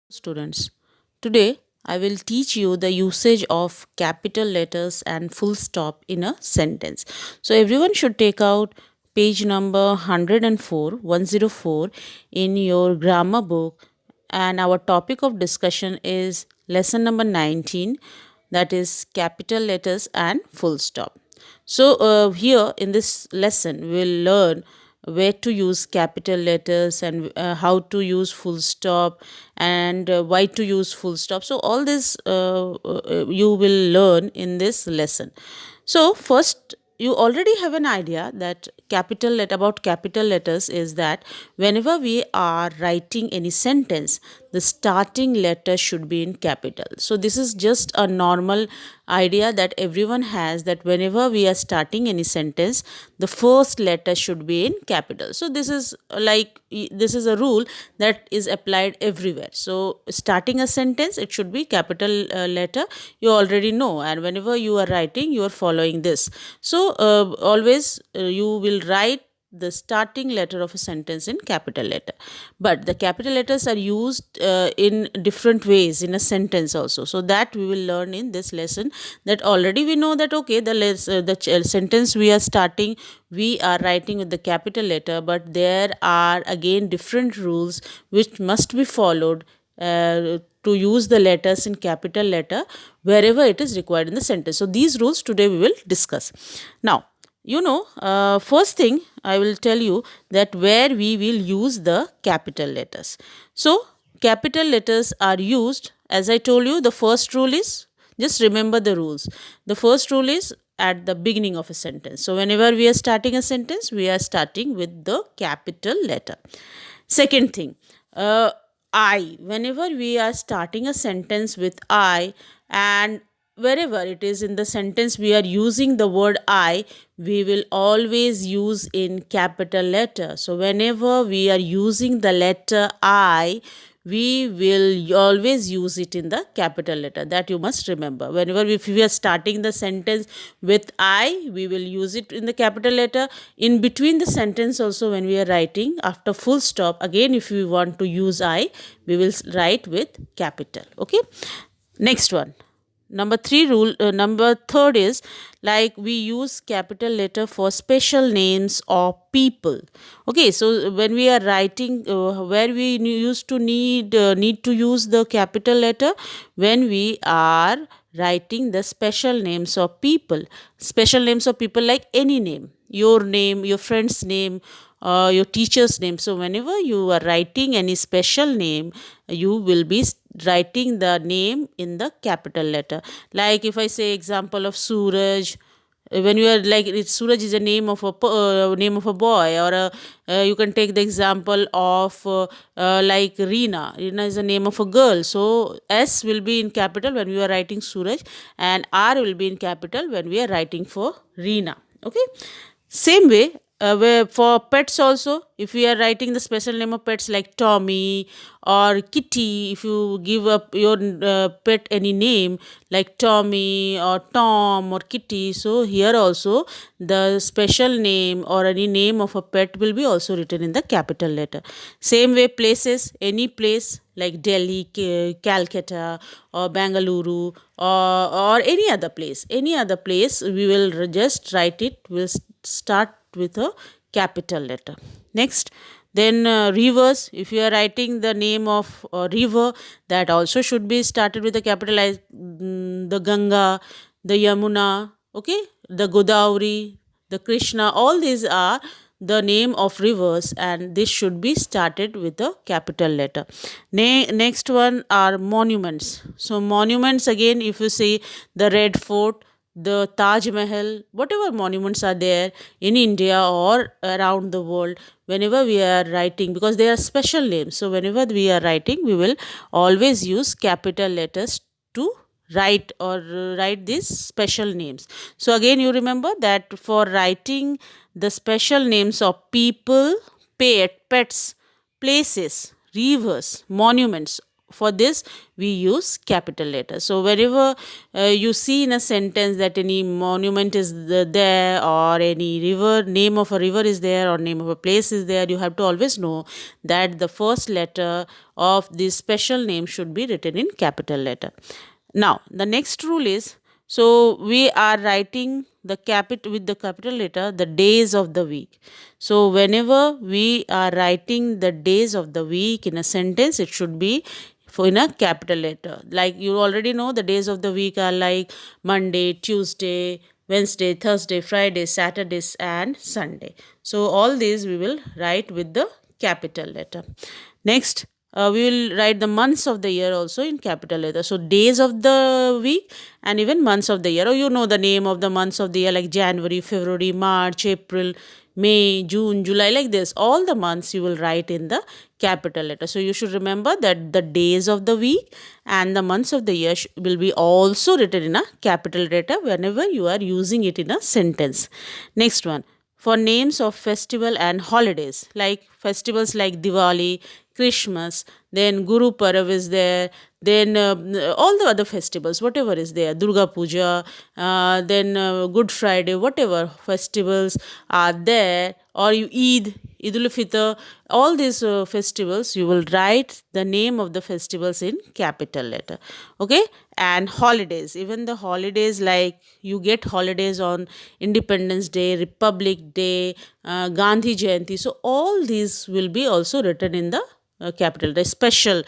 Students, today I will teach you the usage of capital letters and full stop in a sentence. So everyone should take out page number 104 in your grammar book, and our topic of discussion is lesson number 19, that is capital letters and full stop. So here in this lesson we'll learn where to use capital letters and how to use full stop and why to use full stop. So all this you will learn in this lesson. So first, you already have an idea that capital letters is that whenever we are writing any sentence, the starting letter should be in capital. So this is just a normal idea that everyone has, that whenever we are starting any sentence, the first letter should be in capital. So this is a rule that is applied everywhere. So starting a sentence, it should be capital letter. You already know, and whenever you are writing, you are following this. So always you will write the starting letter of a sentence in capital letter, but the capital letters are used in different ways in a sentence also. So that we will learn in this lesson. That already we know that okay, sentence we are starting, we are writing with the capital letter, but there are again different rules which must be followed to use the letters in capital letter wherever it is required in the sentence. So these rules today we will discuss. Now, first thing I will tell you that where we will use the capital letters. So capital letters are used, as I told you, the first rule is, just remember the rules. The first rule is at the beginning of a sentence. So whenever we are starting a sentence, we are starting with the capital letter. Second thing, I. Whenever we are starting a sentence with I, and wherever it is in the sentence we are using the word I, we will always use in capital letter. So whenever we are using the letter I, we will always use it in the capital letter. That you must remember. Whenever if we are starting the sentence with I, we will use it in the capital letter. In between the sentence also, when we are writing after full stop, again if we want to use I, we will write with capital. Okay. Next one. Number third is, like, we use capital letter for special names or people. Okay, so when we are writing, where we used to need to use the capital letter, when we are writing the special names of people. Special names of people, like any name, your friend's name, your teacher's name. So whenever you are writing any special name, you will be writing the name in the capital letter. Like if I say example of Suraj, when you are like Suraj is a name of a boy, or you can take the example of like Reena. Reena is the name of a girl. So S will be in capital when we are writing Suraj, and R will be in capital when we are writing for Reena. Okay. Same way, where for pets also, if we are writing the special name of pets like Tommy or Kitty, if you give up your pet any name like Tommy or Tom or Kitty, so here also the special name or any name of a pet will be also written in the capital letter. Same way, places, any place like Delhi, Calcutta, or Bangalore, or any other place, we will just write it. We'll start with a capital letter. Next, then rivers. If you are writing the name of a river, that also should be started with a capital, like the Ganga, the Yamuna, okay, the Godavari, the Krishna. All these are the name of rivers, and this should be started with a capital letter. Next one are monuments. So monuments, again, if you say the Red Fort, the Taj Mahal, whatever monuments are there in India or around the world, whenever we are writing, because they are special names, so whenever we are writing, we will always use capital letters to write these special names. So again, you remember that for writing the special names of people, pets, places, rivers, monuments, for this we use capital letters. So wherever you see in a sentence that any monument is there, or any river, name of a river is there, or name of a place is there, you have to always know that the first letter of this special name should be written in capital letter. Now the next rule is, so we are writing with the capital letter the days of the week. So whenever we are writing the days of the week in a sentence, it should be in a capital letter. Like you already know, the days of the week are like Monday, Tuesday, Wednesday, Thursday, Friday, Saturdays, and Sunday. So all these we will write with the capital letter. Next, we will write the months of the year also in capital letter. So days of the week and even months of the year. Or you know the name of the months of the year, like January, February, March, April, May, June, July, like this. All the months you will write in the capital letter. So you should remember that the days of the week and the months of the year will be also written in a capital letter whenever you are using it in a sentence. Next one, for names of festival and holidays, like festivals like Diwali, Christmas, then Guru Parv is there, then all the other festivals, whatever is there, Durga Puja, then Good Friday, whatever festivals are there, or you Eid ul Fitr, all these festivals, you will write the name of the festivals in capital letter. Okay, and holidays, even the holidays, like you get holidays on Independence Day, Republic Day, Gandhi Jayanti. So all these will be also written in the capital. The special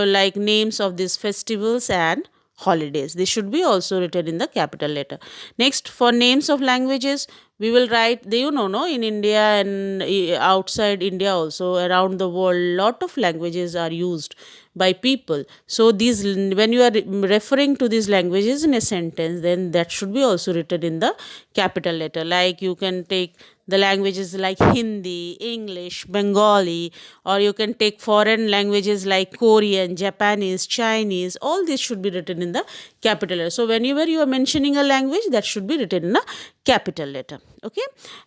like names of these festivals and holidays, they should be also written in the capital letter. Next, for names of languages, we will write, you know, no, in India and outside India also, around the world, lot of languages are used by people. So these, when you are referring to these languages in a sentence, then that should be also written in the capital letter. Like you can take the languages like Hindi, English, Bengali, or you can take foreign languages like Korean, Japanese, Chinese. All these should be written in the capital letter. So whenever you are mentioning a language, that should be written in a capital letter. Okay,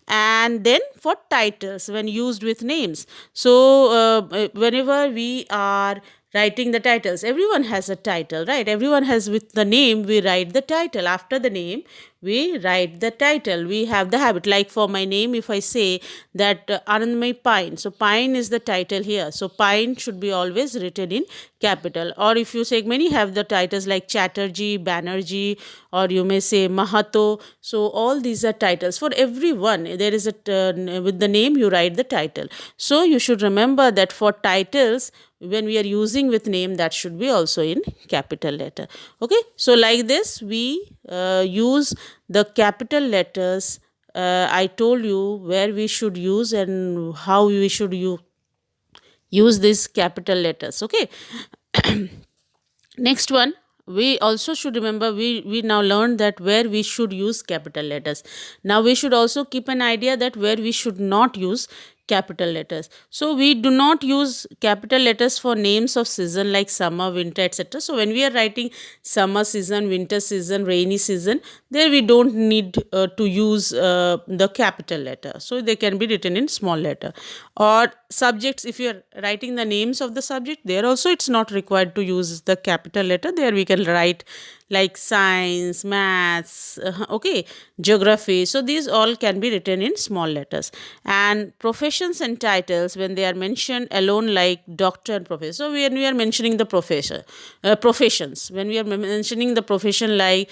and then for titles, when used with names, so whenever we are writing the titles, everyone has a title, right? Everyone has, with the name we write the title, after the name we write the title. We have the habit, like for my name, if I say that Anandmay Pine, so Pine is the title here, so Pine should be always written in capital. Or if you say, many have the titles like Chatterjee, Banerjee, or you may say Mahato. So all these are titles. For everyone there is a with the name you write the title. So you should remember that for titles, when we are using with name, that should be also in capital letter. Okay, so like this we use the capital letters. I told you where we should use and how we should use these capital letters. Okay. Next one, we also should remember, we now learned that where we should use capital letters. Now we should also keep an idea that where we should not use capital letters. So we do not use capital letters for names of season like summer, winter, etc. So when we are writing summer season, winter season, rainy season, there we don't need to use the capital letter. So they can be written in small letter. Or subjects, if you are writing the names of the subject, there also it's not required to use the capital letter. There we can write like science, maths, okay, geography. So these all can be written in small letters. And professions and titles, when they are mentioned alone, like doctor and professor. So when we are mentioning the professions, when we are mentioning the profession, like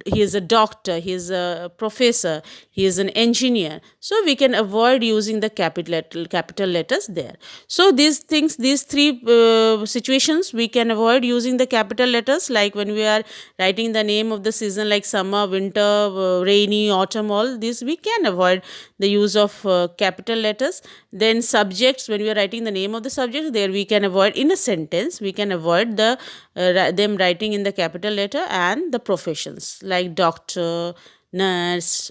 he is a doctor, he is a professor, he is an engineer, so we can avoid using the capital letters there. So these things, these three situations, we can avoid using the capital letters, like when we are writing the name of the season like summer, winter, rainy, autumn, all these we can avoid the use of capital letters. Then subjects, when we are writing the name of the subject, there we can avoid, in a sentence we can avoid them writing in the capital letter. And the professions like doctor, nurse,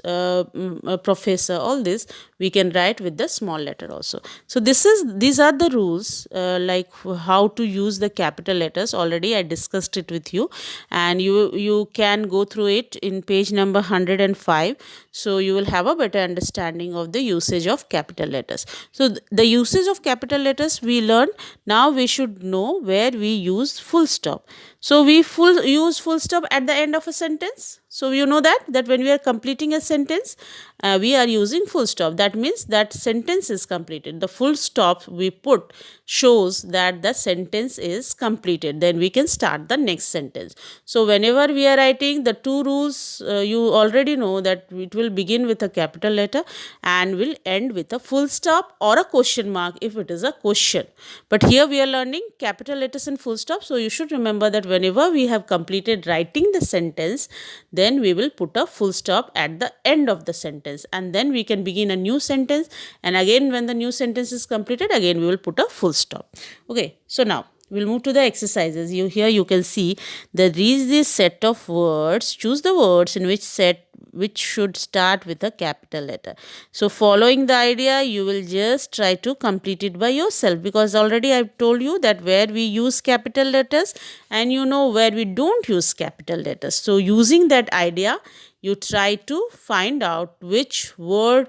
professor, all this we can write with the small letter also. So these are the rules, like how to use the capital letters. Already I discussed it with you, and you can go through it in page number 105. So you will have a better understanding of the usage of capital letters. So the usage of capital letters we learned. Now we should know where we use full stop. So we use full stop at the end of a sentence. So you know that when we are completing a sentence, we are using full stop. That means that sentence is completed. The full stop we put shows that the sentence is completed. Then we can start the next sentence. So whenever we are writing, the two rules you already know, that it will begin with a capital letter and will end with a full stop or a question mark if it is a question. But here we are learning capital letters and full stop. So you should remember that whenever we have completed writing the sentence, then we will put a full stop at the end of the sentence, and then we can begin a new sentence. And again, when the new sentence is completed, again we will put a full stop. Okay, so now we'll move to the exercises. Here you can see there is this set of words. Choose the words in which should start with a capital letter. So following the idea, you will just try to complete it by yourself, because already I've told you that where we use capital letters and you know where we don't use capital letters. So using that idea, you try to find out which word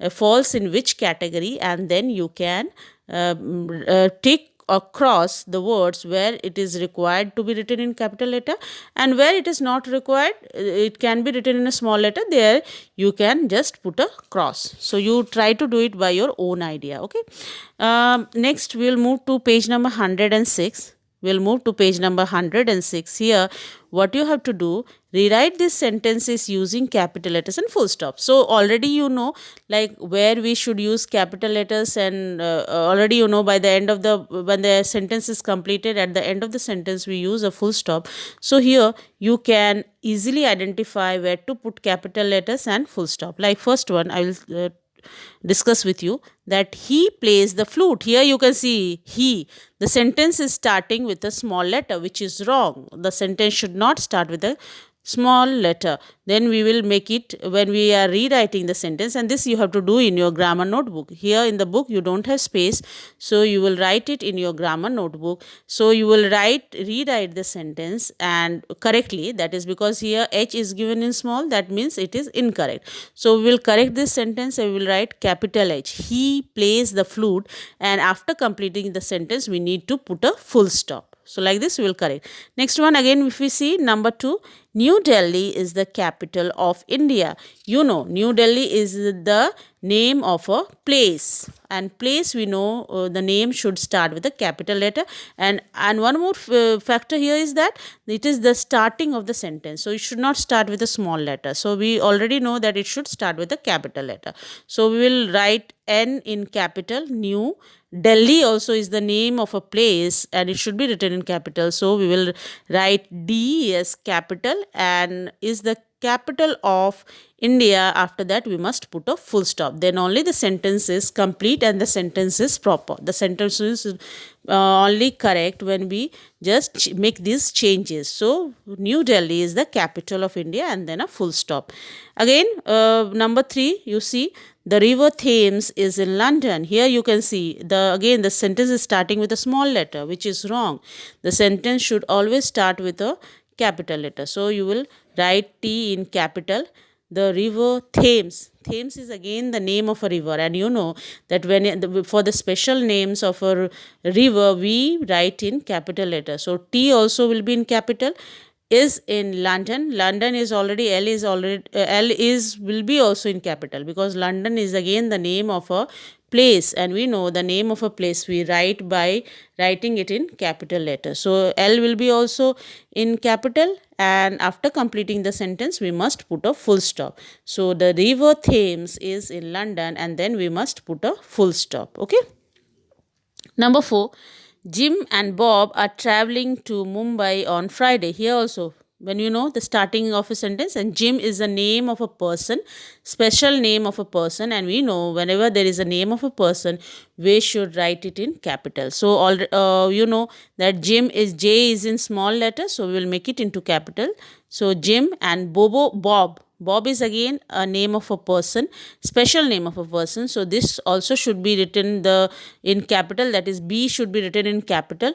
falls in which category, and then you can tick across the words where it is required to be written in capital letter, and where it is not required, it can be written in a small letter. There you can just put a cross. So you try to do it by your own idea. Okay. Next we'll move to page number 106. We'll move to page number 106. Here, what you have to do, rewrite these sentences using capital letters and full stop. So already you know like where we should use capital letters, and already you know by the end of when the sentence is completed, at the end of the sentence we use a full stop. So here you can easily identify where to put capital letters and full stop. Like first one, I will discuss with you that he plays the flute. Here you can see he. The sentence is starting with a small letter, which is wrong. The sentence should not start with a small letter. Then we will make it when we are rewriting the sentence, and this you have to do in your grammar notebook. Here in the book you don't have space, so you will write it in your grammar notebook. So you will rewrite the sentence and correctly. That is because here H is given in small, that means it is incorrect. So we will correct this sentence and we will write capital H. He plays the flute, and after completing the sentence we need to put a full stop. So like this we will correct. Next one, again if we see number 2, New Delhi is the capital of India. You know New Delhi is the name of a place, and place we know the name should start with a capital letter. And one more factor here is that it is the starting of the sentence, so it should not start with a small letter. So we already know that it should start with a capital letter. So we will write N in capital, New. Delhi also is the name of a place and it should be written in capital. So we will write D as capital and is the capital of India. After that we must put a full stop. Then only the sentence is complete and the sentence is proper. The sentence is only correct when we just make these changes. So New Delhi is the capital of India and then a full stop. Again number 3, you see the river Thames is in London. Here you can see again the sentence is starting with a small letter, which is wrong. The sentence should always start with a capital letter. So you will write T in capital. The river Thames. Thames is again the name of a river, and you know that for the special names of a river we write in capital letter. So T also will be in capital. Is in London. London is already will be also in capital, because London is again the name of a place, and we know the name of a place we write by writing it in capital letter. So L will be also in capital, and after completing the sentence we must put a full stop. So the river Thames is in London, and then we must put a full stop. Okay. Number 4, Jim and Bob are traveling to Mumbai on Friday. Here also, when you know the starting of a sentence, and Jim is the name of a person, special name of a person, and we know whenever there is a name of a person, we should write it in capital. So you know that Jim is J is in small letter, so we will make it into capital. So Jim and Bob Bob is again a name of a person, special name of a person. So this also should be written in capital, that is B should be written in capital.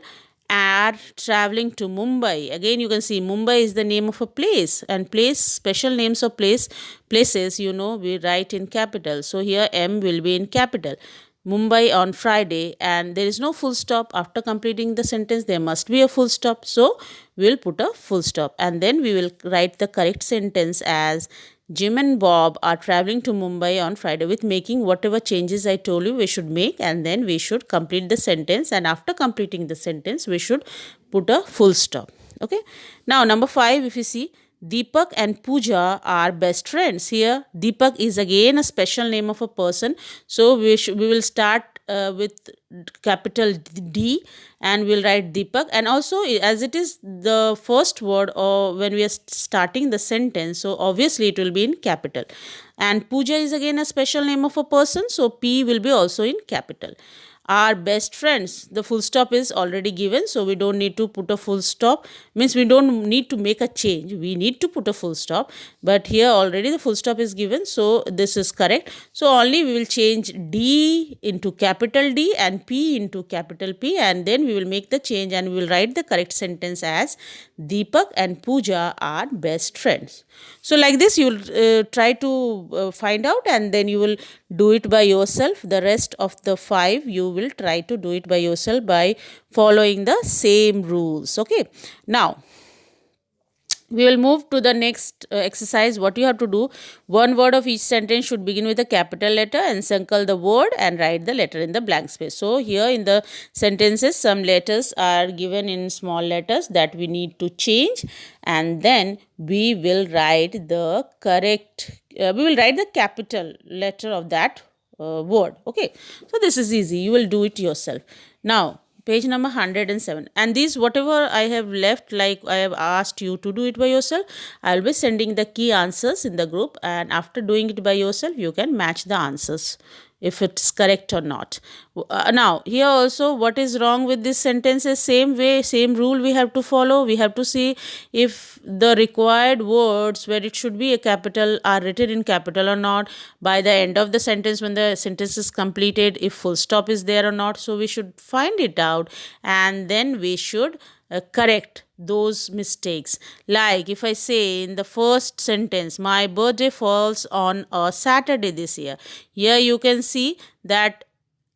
Are traveling to Mumbai. Again, you can see Mumbai is the name of a place, and place, special names of places, we write in capital. So here M will be in capital. Mumbai on Friday, and there is no full stop. After completing the sentence, there must be a full stop. So we'll put a full stop, and then we will write the correct sentence as Jim and Bob are traveling to Mumbai on Friday, with making whatever changes I told you we should make, and then we should complete the sentence. And after completing the sentence, we should put a full stop. Okay. Now, number 5, if you see, Deepak and Pooja are best friends. Here, Deepak is again a special name of a person. So we will start with capital D, and we'll write Deepak. And also, as it is the first word, or when we are starting the sentence, so obviously it will be in capital. And Pooja is again a special name of a person, so P will be also in capital. Are best friends, the full stop is already given, so we don't need to put a full stop, means we don't need to make a change, we need to put a full stop, but here already the full stop is given, so this is correct. So only we will change D into capital D and P into capital P, and then we will make the change, and we will write the correct sentence as Deepak and Pooja are best friends. So like this you will try to find out, and then you will do it by yourself. The rest of the 5 you will try to do it by yourself by following the same rules. Okay. Now we will move to the next exercise. What you have to do, one word of each sentence should begin with a capital letter, and circle the word and write the letter in the blank space. So here in the sentences, some letters are given in small letters that we need to change, and then we will write the capital letter of that word. Okay, so this is easy, you will do it yourself. Now page number 107, and these whatever I have left, like I have asked you to do it by yourself, I will be sending the key answers in the group, and after doing it by yourself you can match the answers if it's correct or not. Now here also, what is wrong with this sentence is same way, same rule we have to follow. We have to see if the required words where it should be a capital are written in capital or not by the end of the sentence, when the sentence is completed, if full stop is there or not. So we should find it out, and then we should correct those mistakes. Like if I say in the first sentence, my birthday falls on a Saturday this year, here you can see that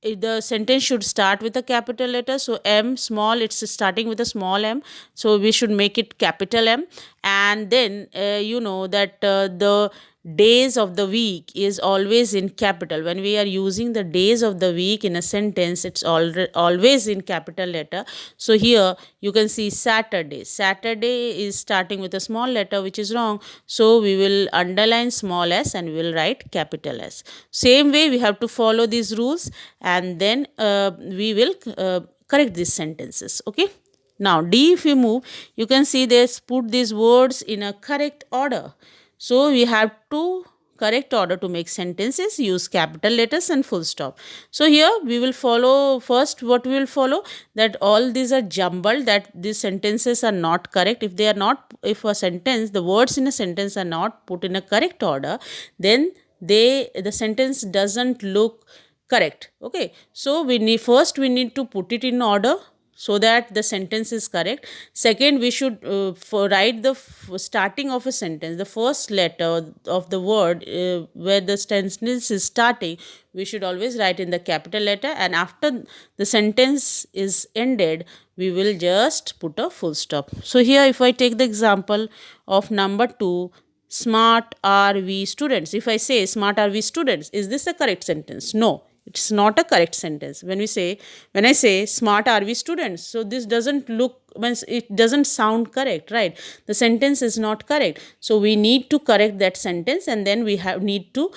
the sentence should start with a capital letter. So M small, it's starting with a small m, so we should make it capital M. And then you know that the days of the week is always in capital. When we are using the days of the week in a sentence, it's always in capital letter. So here you can see Saturday. Saturday is starting with a small letter, which is wrong. So we will underline small s and we will write capital S. Same way we have to follow these rules, and then we will correct these sentences. Okay. Now D, if you move, you can see this, put these words in a correct order. So we have to correct order to make sentences, use capital letters and full stop. So here we will follow first, what we will follow, that all these are jumbled, that these sentences are not correct. If they are not, if a sentence, the words in a sentence are not put in a correct order, then the sentence doesn't look correct. Okay, so we need to put it in order so that the sentence is correct. Second, we should write the starting of a sentence, the first letter of the word where the sentence is starting, we should always write in the capital letter, and after the sentence is ended, we will just put a full stop. So here if I take the example of number 2, smart are we students. If I say smart are we students, is this a correct sentence? No, it's not a correct sentence. When I say smart are we students, so this doesn't look, it doesn't sound correct, right? The sentence is not correct. So we need to correct that sentence, and then we need to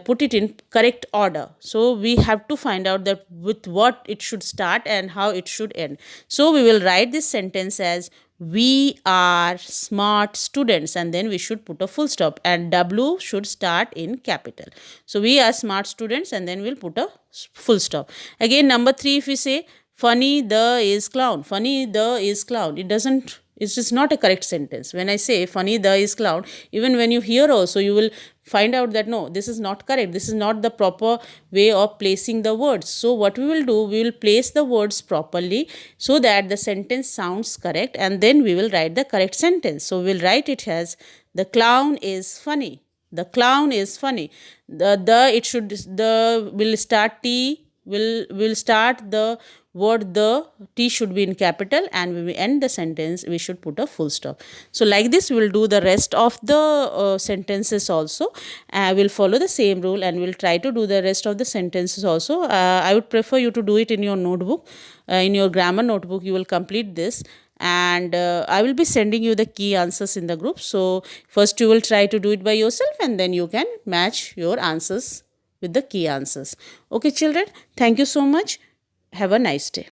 put it in correct order. So we have to find out that with what it should start and how it should end. So we will write this sentence as we are smart students, and then we should put a full stop, and W should start in capital. So we are smart students, and then we'll put a full stop. Again, number 3, if we say funny the is clown, funny the is clown, it doesn't It is not a correct sentence. When I say funny the is cloud, even when you hear also, you will find out that no, this is not correct. This is not the proper way of placing the words. So what we will do, we will place the words properly so that the sentence sounds correct, and then we will write the correct sentence. So we'll write it as the clown is funny. The clown is funny. The it should the will start T, will start the word the, T should be in capital, and when we end the sentence we should put a full stop. So like this we will do the rest of the sentences also. We'll follow the same rule and we'll try to do the rest of the sentences also. I would prefer you to do it in your notebook, in your grammar notebook. You will complete this, and I will be sending you the key answers in the group. So first you will try to do it by yourself, and then you can match your answers with the key answers. Okay children, thank you so much. Have a nice day.